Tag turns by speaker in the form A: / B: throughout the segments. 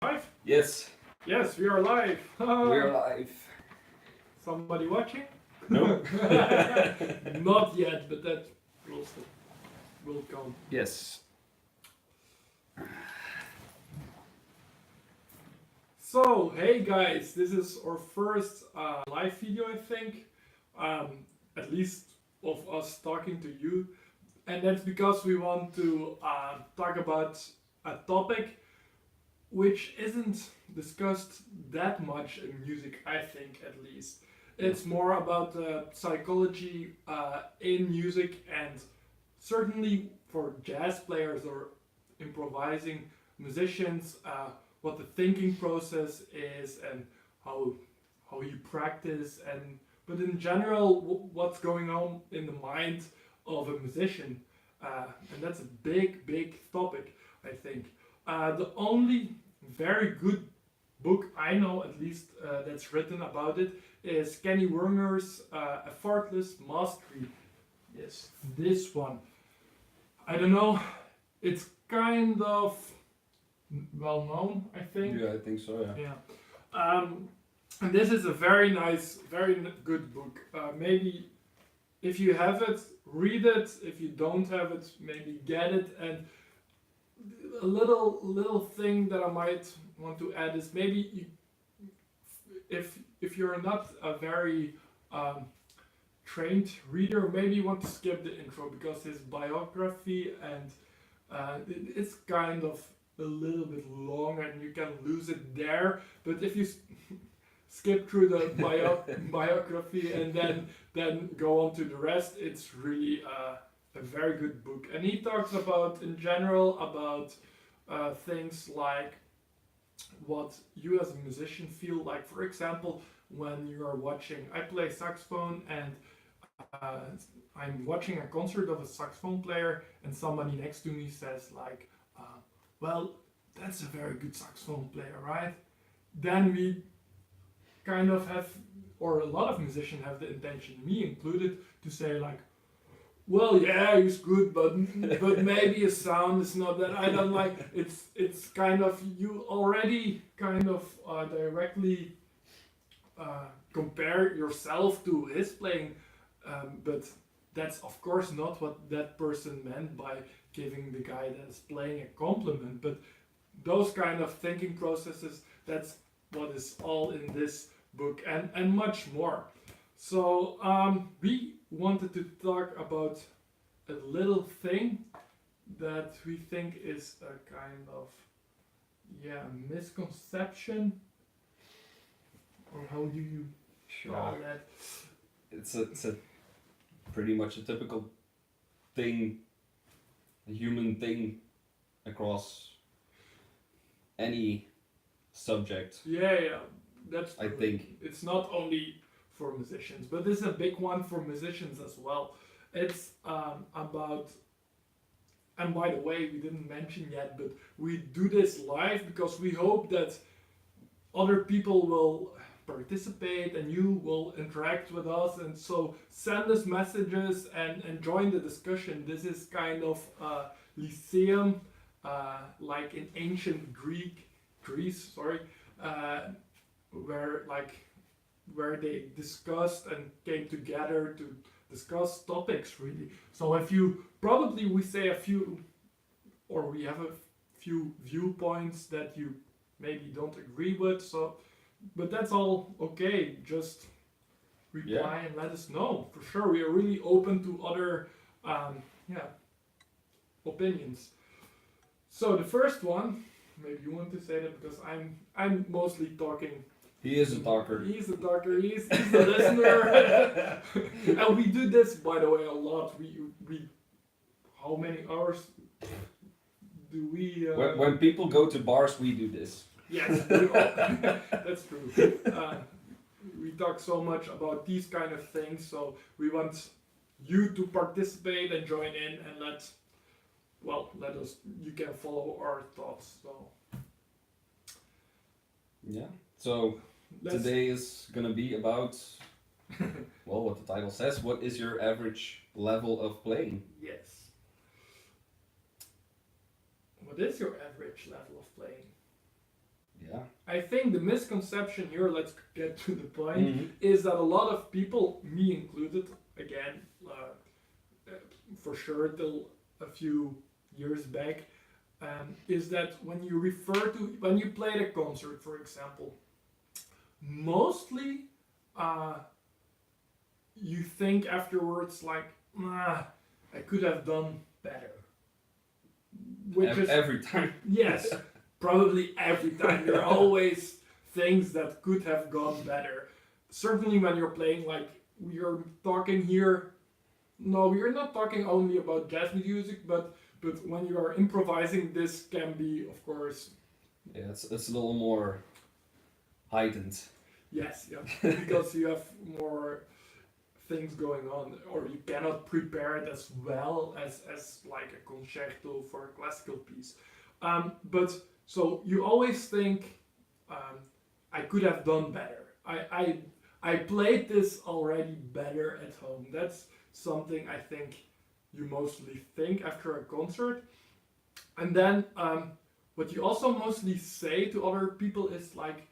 A: Live?
B: Yes,
A: Yes, we are live.
B: we're live.
A: Somebody watching?
B: No.
A: Not yet, but that will come.
B: Yes.
A: So, hey guys, this is our first live video, I think. At least of us talking to you. And that's because we want to talk about a topic which isn't discussed that much in music, I think, at least. It's more about psychology in music, and certainly for jazz players or improvising musicians, what the thinking process is and how how you practice, and but in general, what's going on in the mind of a musician, and that's a big topic, I think. The only very good book I know, at least, that's written about it, is Kenny Werner's Effortless Mastery. Yes, this one. I don't know. It's kind of well known, I think.
B: Yeah, I think so, yeah.
A: Yeah. And this is a very nice, good book. Maybe if you have it, read it. If you don't have it, maybe get it. And a little thing that I might want to add is maybe if you're not a very trained reader, maybe you want to skip the intro because his biography and it's kind of a little bit long and you can lose it there. But if you skip through the biography and then go on to the rest, it's really a very good book. And he talks about, in general, about things like what you as a musician feel like. For example, when you are watching, I play saxophone, and I'm watching a concert of a saxophone player, and somebody next to me says like, well, that's a very good saxophone player, right? Then we kind of have, or a lot of musicians have the intention, me included, to say like, well, yeah, he's good, but maybe his sound is not that. I don't like. It's kind of, you already kind of directly compare yourself to his playing, but that's of course not what that person meant by giving the guy that's playing a compliment. But those kind of thinking processes, that's what is all in this book, and much more. So we wanted to talk about a little thing that we think is a kind of misconception, or how do you call that?
B: It's a pretty much a typical thing, a human thing across any subject.
A: Yeah, that's true.
B: I think.
A: It's not only for musicians, but this is a big one for musicians as well. It's about, and by the way, we didn't mention yet, but we do this live because we hope that other people will participate and you will interact with us, and so send us messages and join the discussion. This is kind of lyceum, like in ancient Greece, where they discussed and came together to discuss topics, really. So if you probably, we say a few, or we have a few viewpoints that you maybe don't agree with, so, but that's all okay. Just reply and let us know. For sure, we are really open to other opinions. So the first one, maybe you want to say that because I'm mostly talking.
B: He is a talker.
A: He's a talker. He's a listener. And we do this, by the way, a lot. We how many hours do we?
B: When people go to bars, we do this.
A: Yes, that's true. We talk so much about these kind of things, so we want you to participate and join in and let us. You can follow our thoughts. So
B: yeah. So today is gonna be about, well, what the title says. What is your average level of playing?
A: Yes. What is your average level of playing? I think the misconception here, let's get to the point,
B: Mhm.
A: is that a lot of people, me included, again, for sure till a few years back, is that when you when you played a concert, for example, mostly you think afterwards like, I could have done better. Which is
B: Every time.
A: yes, probably every time. There are always things that could have gone better. Certainly when you're playing, like we're talking here. No, we're not talking only about jazz music, but when you are improvising, this can be, of course,
B: Yeah, it's a little more heightened.
A: yes, yeah, because you have more things going on, or you cannot prepare it as well as like a concerto for a classical piece. But so you always think, I could have done better. I played this already better at home. That's something I think you mostly think after a concert. And then what you also mostly say to other people is like,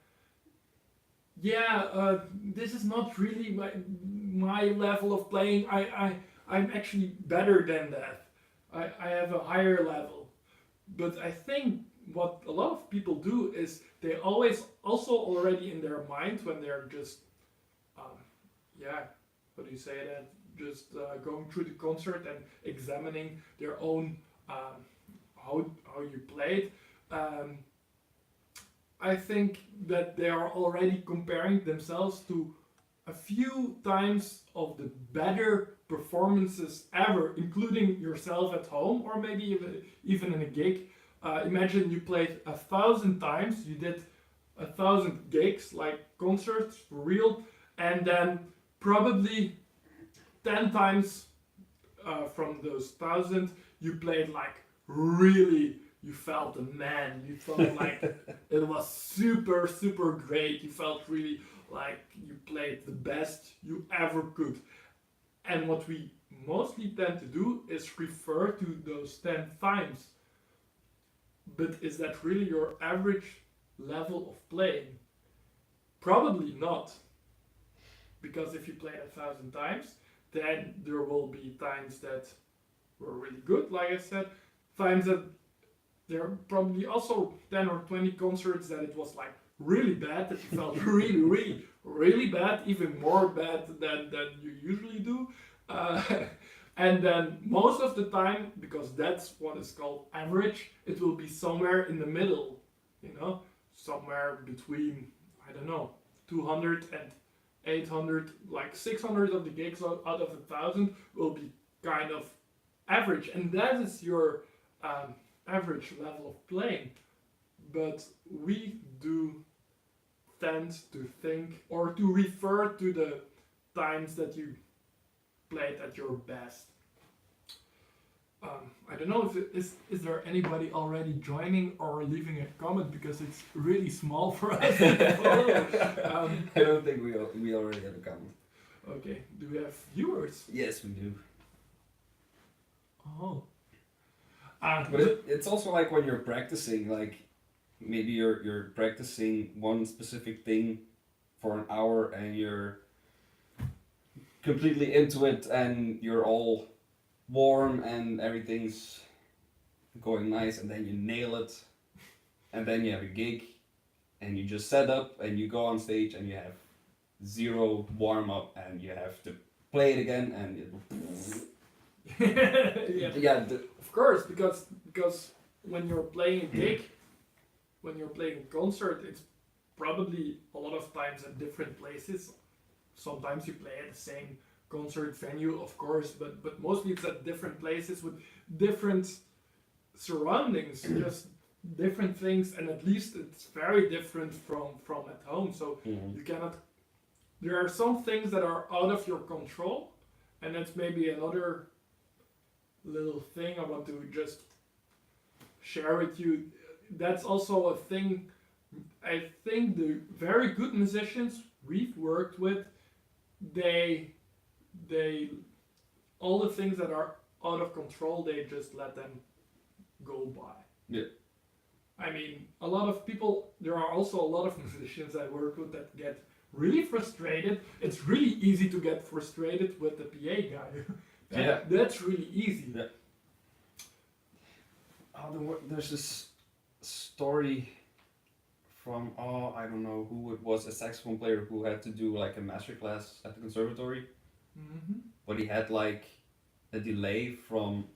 A: yeah, this is not really my level of playing. I'm actually better than that. I have a higher level. But I think what a lot of people do is they always also already in their mind when they're just, yeah, what do you say that? Just going through the concert and examining their own how you played. I think that they are already comparing themselves to a few times of the better performances ever, including yourself at home or maybe even in a gig. Imagine you played 1,000 times, you did 1,000 gigs, like concerts for real, and then probably 10 times from those 1,000 you played like really, you felt a man, you felt like it was super super great, you felt really like you played the best you ever could. And what we mostly tend to do is refer to those 10 times, but is that really your average level of playing? Probably not, because if you play 1,000 times, then there will be times that were really good, like I said, times that there are probably also 10 or 20 concerts that it was like really bad, that you felt really, really, really bad, even more bad than you usually do. And then most of the time, because that's what is called average, it will be somewhere in the middle, somewhere between, I don't know, 200 and 800, like 600 of the gigs out of 1,000 will be kind of average, and that is your average level of playing. But we do tend to think or to refer to the times that you played at your best. I don't know if is there anybody already joining or leaving a comment, because it's really small for us to follow.
B: I don't think we already have a comment.
A: Okay, do we have viewers?
B: Yes, we do.
A: Oh.
B: But it's also like when you're practicing, like maybe you're practicing one specific thing for an hour and you're completely into it and you're all warm and everything's going nice, and then you nail it, and then you have a gig and you just set up and you go on stage and you have zero warm up and you have to play it again and
A: yeah. Of course, because when you're playing a gig, when you're playing a concert, it's probably a lot of times at different places. Sometimes you play at the same concert venue, of course, but mostly it's at different places with different surroundings, just different things, and at least it's very different from at home. So you cannot. There are some things that are out of your control, and that's maybe another little thing I want to just share with you. That's also a thing. I think the very good musicians we've worked with, they all the things that are out of control, they just let them go by.
B: Yeah.
A: I mean, a lot of people, there are also a lot of musicians I work with that get really frustrated. It's really easy to get frustrated with the PA guy.
B: Yeah.
A: That's really easy.
B: Yeah. There's this story from, I don't know who it was, a saxophone player who had to do like a master class at the conservatory,
A: Mm-hmm.
B: but he had like a delay from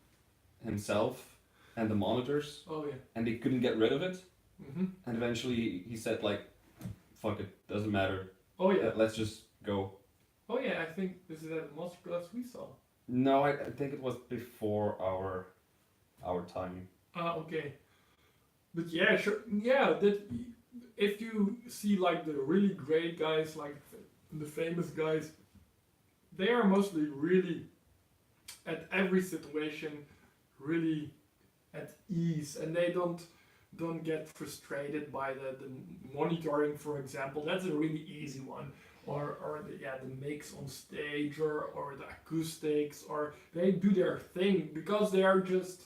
B: himself and the monitors,
A: Oh yeah.
B: and they couldn't get rid of it.
A: Mm-hmm.
B: And eventually he said like, "Fuck it, doesn't matter.
A: Oh yeah.
B: Let's just go."
A: Oh yeah. I think this is at the masterclass we saw.
B: No, I think it was before our time.
A: Okay. But yeah, sure. Yeah, that if you see like the really great guys, like the famous guys, they are mostly really at every situation really at ease, and they don't get frustrated by the monitoring, for example. That's a really easy one. Or the mix on stage or the acoustics, or they do their thing because they are just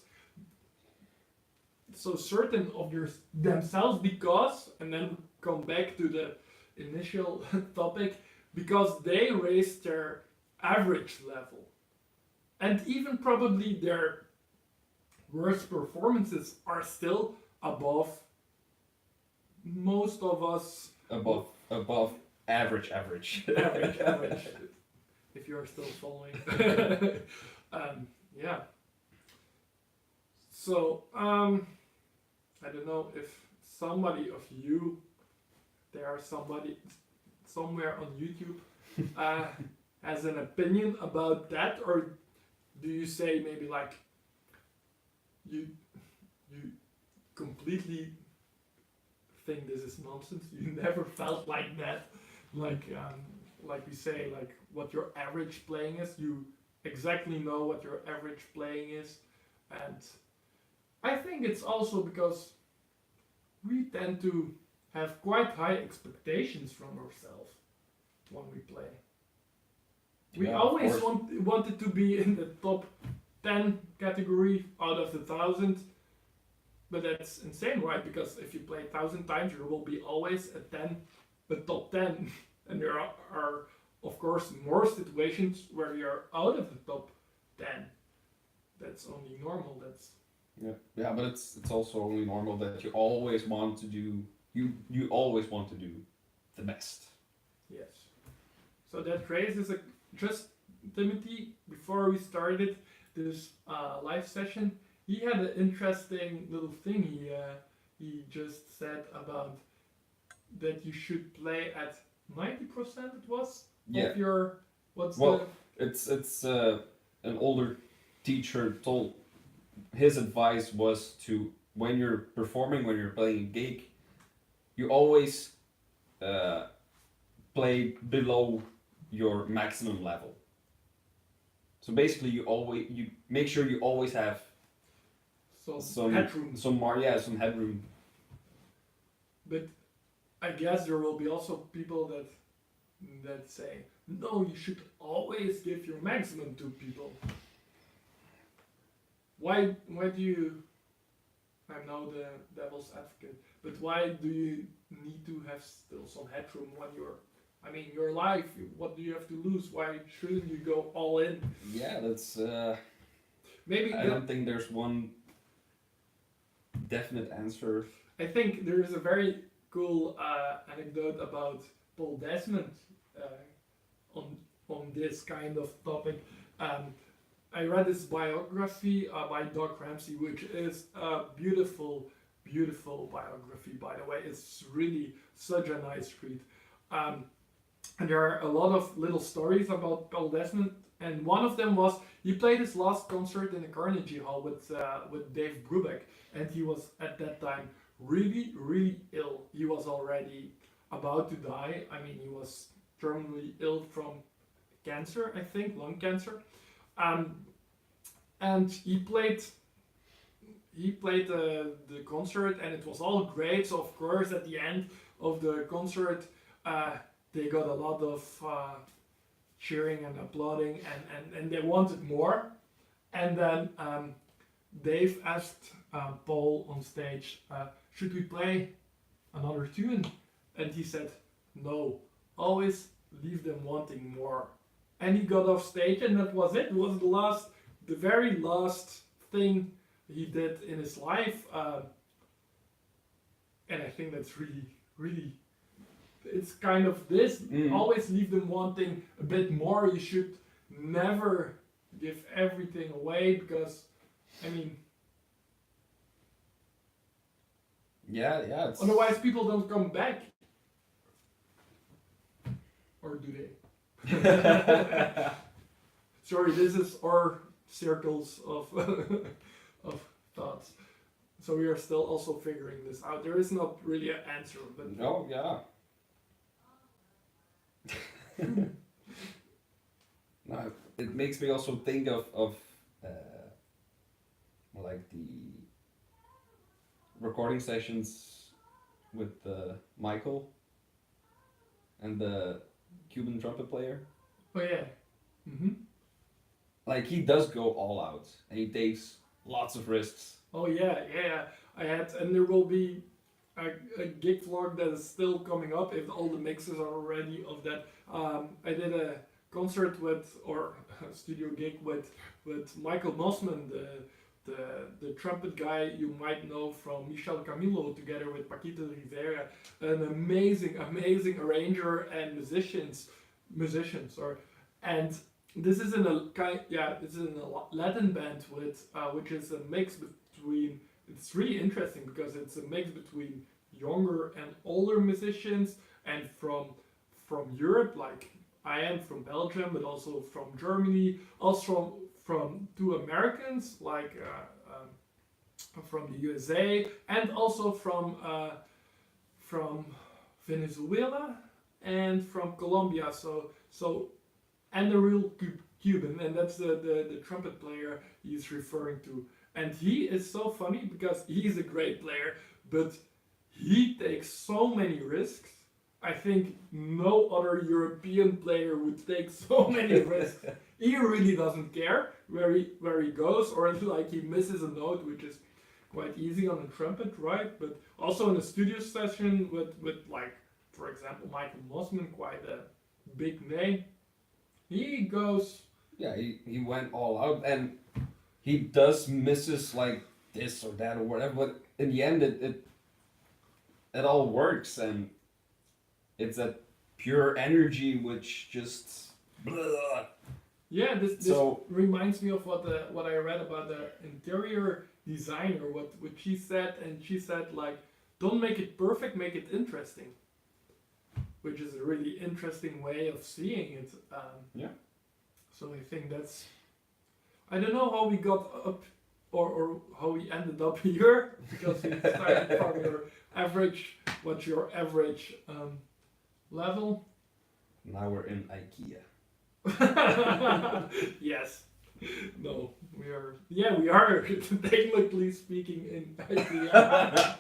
A: so certain of themselves, because, and then come back to the initial topic, because they raised their average level, and even probably their worst performances are still above most of us.
B: Above average.
A: average if you're still following. Yeah, so I don't know if somebody of you, there are somebody somewhere on YouTube has an opinion about that, or do you say maybe like you completely think this is nonsense? You never felt like that, like we say, like what your average playing is. You exactly know what your average playing is, and I think it's also because we tend to have quite high expectations from ourselves when we play. We
B: Yeah,
A: always
B: of course.
A: wanted to be in the top 10 category out of the 1,000, but that's insane, right? Because if you play 1,000 times, you will be always a top 10, and there are of course more situations where you're out of the top 10. That's only normal. That's
B: Yeah, but it's also only normal that you always want to do you always want to do the best.
A: yes. So that raises a just Timothy. Before we started this live session, he had an interesting little thing he just said about that you should play at 90%. It was
B: Yeah.
A: of your what's
B: Well, it's an older teacher told his advice was to, when you're performing, when you're playing a gig, you always play below your maximum level. So basically, you make sure you always have
A: some headroom.
B: some headroom.
A: But I guess there will be also people that say, no, you should always give your maximum to people. Why do you, I'm now the devil's advocate, but why do you need to have still some headroom when you're, I mean, your life, what do you have to lose? Why shouldn't you go all in?
B: Yeah, that's
A: Maybe
B: I don't think there's one definite answer.
A: I think there is a very cool anecdote about Paul Desmond on this kind of topic. I read his biography by Doc Ramsey, which is a beautiful, beautiful biography, by the way. It's really such a nice read. And there are a lot of little stories about Paul Desmond, and one of them was he played his last concert in the Carnegie Hall with Dave Brubeck, and he was at that time really, really ill. He was already about to die. I mean, he was terminally ill from cancer, I think, lung cancer. And he played the concert, and it was all great. So of course, at the end of the concert, they got a lot of cheering and applauding, and they wanted more. And then Dave asked Paul on stage, should we play another tune? And he said, no, always leave them wanting more. And he got off stage, and that was it. It was the very last thing he did in his life. And I think that's really, really, it's kind of this, always leave them wanting a bit more. You should never give everything away, because, I mean,
B: yeah.
A: otherwise people don't come back. Or do they? Sorry, this is our circles of of thoughts. So we are still also figuring this out. There is not really an answer, but
B: no, yeah. No, it makes me also think of like the recording sessions with Michael and the Cuban trumpet player.
A: Oh yeah. Mm-hmm.
B: Like, he does go all out and he takes lots of risks.
A: Oh yeah. I had, and there will be a gig vlog that is still coming up if all the mixes are already of that. I did a concert or a studio gig with Michael Mosman, the trumpet guy you might know from Michel Camilo, together with Paquito Rivera, an amazing arranger and musician, sorry. And this is in a Latin band with which is a mix between. It's really interesting because it's a mix between younger and older musicians, and from Europe, like I am from Belgium, but also from Germany, also from two Americans, like from the USA, and also from Venezuela and from Colombia. So and the real Cuban, and that's the trumpet player he's referring to. And he is so funny because he's a great player, but he takes so many risks. I think no other European player would take so many risks. He really doesn't care where he goes, or like he misses a note, which is quite easy on a trumpet, right? But also in a studio session with like, for example, Michael Mosman, quite a big name. He goes.
B: Yeah, he went all out, and he does misses like this or that or whatever, but in the end it all works, and it's that pure energy which just blah.
A: Yeah, this reminds me of what I read about the interior designer, what she said, and she said, like, don't make it perfect, make it interesting, which is a really interesting way of seeing it.
B: Yeah. So
A: I think that's, I don't know how we got up or how we ended up here, because we started from your average, what's your average level?
B: Now we're in IKEA.
A: Yes. No, we are. Yeah, we are technically speaking in IKEA.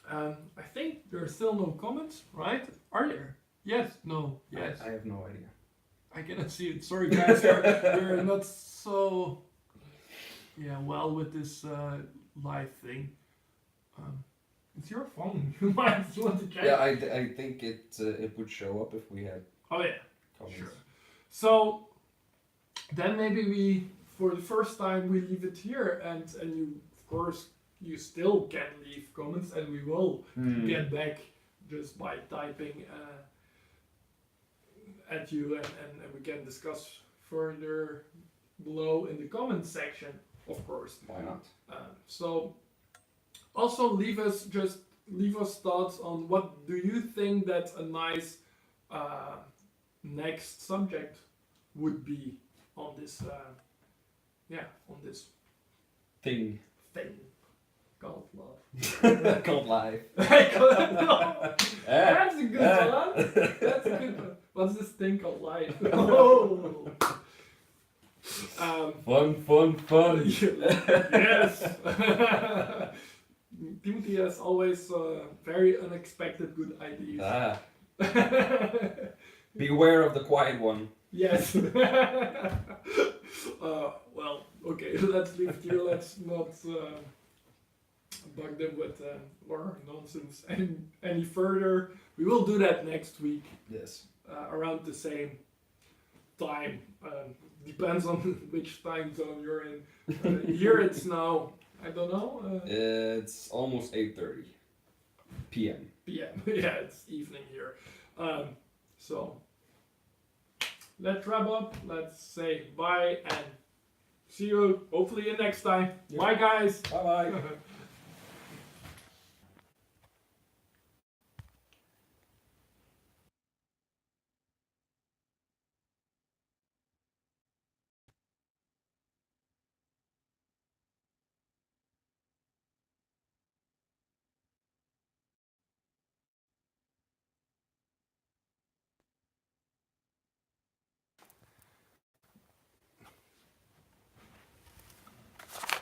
A: I think there are still no comments, right? Are there? Yes. No. Yes.
B: I have no idea.
A: I cannot see it. Sorry, guys. We're not so well with this live thing. It's your phone. You might want to check.
B: Yeah, I think it would show up if we had.
A: Oh yeah.
B: Comments.
A: Sure. So then maybe we, for the first time, we leave it here, and you, of course, you still can leave comments, and we will get back just by typing at you, and we can discuss further below in the comments section, of course.
B: Why not?
A: So also leave us thoughts on what do you think that a nice next subject would be on this on this
B: Thing
A: called love.
B: called life.
A: No, that's a good one. That's a good one. What's this thing called life? Oh.
B: Fun.
A: Yes. Timothy has always very unexpected good ideas.
B: Beware of the quiet one.
A: Yes. Well, okay, let's leave it here. Let's not bug them with more nonsense any further. We will do that next week
B: Yes.
A: around the same time. Depends on which time zone you're in. Here it's now, I don't know.
B: It's almost 8:30 p.m.
A: PM. Yeah, it's evening here. So let's wrap up. Let's say bye and see you hopefully next time.
B: Yeah.
A: Bye, guys.
B: Bye bye.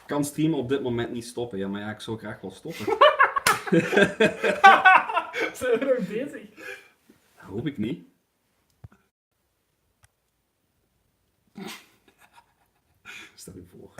B: Ik kan streamen op dit moment niet stoppen. Ja, maar ja, ik zou graag wel stoppen.
A: Zijn we nog bezig?
B: Hoop ik niet. Stel je voor.